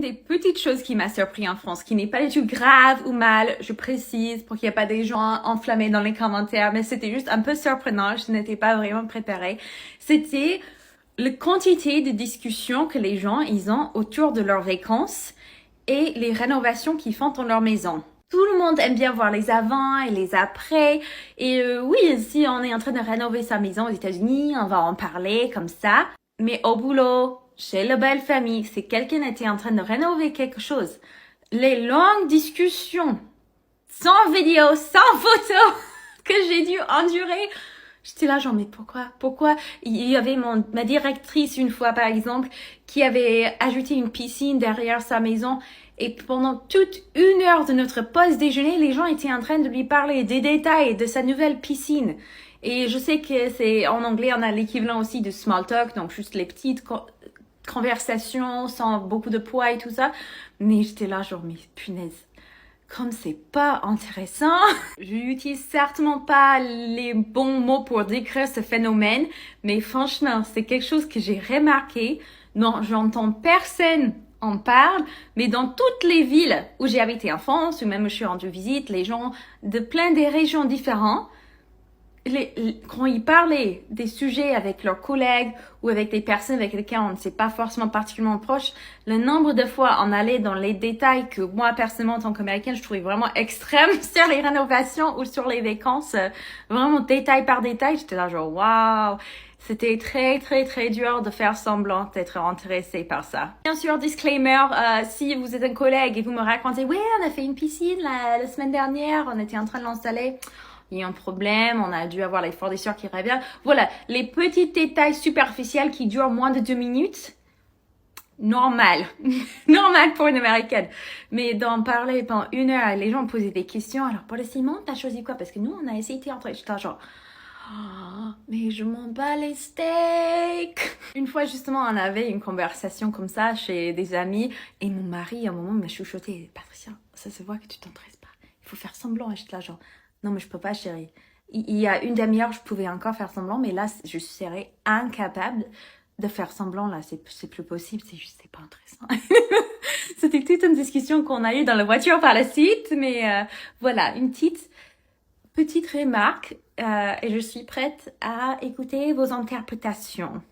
des petites choses qui m'a surpris en France, qui n'est pas du tout grave ou mal, je précise, pour qu'il n'y ait pas des gens enflammés dans les commentaires, mais c'était juste un peu surprenant, je n'étais pas vraiment préparée. C'était la quantité de discussions que les gens, ils ont autour de leurs vacances et les rénovations qu'ils font dans leur maison. Tout le monde aime bien voir les avant et les après. Et oui, si on est en train de rénover sa maison aux États-Unis, on va en parler comme ça. Mais au boulot, chez la belle famille, si quelqu'un était en train de rénover quelque chose, les longues discussions, sans vidéo, sans photo, que j'ai dû endurer, j'étais là genre, mais pourquoi? Il y avait ma directrice une fois, par exemple, qui avait ajouté une piscine derrière sa maison. Et pendant toute 1 heure de notre pause déjeuner, les gens étaient en train de lui parler des détails de sa nouvelle piscine. Et je sais que c'est, en anglais, on a l'équivalent aussi de small talk, donc juste les petites conversations sans beaucoup de poids et tout ça. Mais j'étais là genre, mais punaise, comme c'est pas intéressant, je n'utilise certainement pas les bons mots pour décrire ce phénomène, mais franchement, c'est quelque chose que j'ai remarqué. Non, j'entends personne en parle, mais dans toutes les villes où j'ai habité en France, ou même où je suis rendue visite, les gens de plein des régions différentes, quand ils parlaient des sujets avec leurs collègues ou avec des personnes avec lesquelles on ne s'est pas forcément particulièrement proche, le nombre de fois on allait dans les détails que moi personnellement en tant qu'Américaine je trouvais vraiment extrême sur les rénovations ou sur les vacances, vraiment détail par détail, j'étais là genre waouh, c'était très très très dur de faire semblant d'être intéressé par ça. Bien sûr, disclaimer, si vous êtes un collègue et vous me racontez ouais on a fait une piscine la semaine dernière, on était en train de l'installer, il y a un problème, on a dû avoir les fournisseurs qui reviennent. Voilà, les petits détails superficiels qui durent moins de 2 minutes, normal. Normal pour une Américaine. Mais d'en parler pendant 1 heure, les gens me posaient des questions. Alors, pour le ciment, t'as choisi quoi? Parce que nous, on a essayé d'entrer. J'étais genre, oh, mais je m'en bats les steaks. Une fois, justement, on avait une conversation comme ça chez des amis. Et mon mari, à un moment, m'a chuchoté. Patricia, ça se voit que tu t'intéresses pas. Il faut faire semblant. Et j'étais là genre, non, mais je peux pas, chérie. Il y a une demi-heure, je pouvais encore faire semblant, mais là, je serais incapable de faire semblant, là. C'est plus possible, c'est juste, c'est pas intéressant. C'était toute une discussion qu'on a eue dans la voiture par la suite, mais voilà, une petite remarque, et je suis prête à écouter vos interprétations.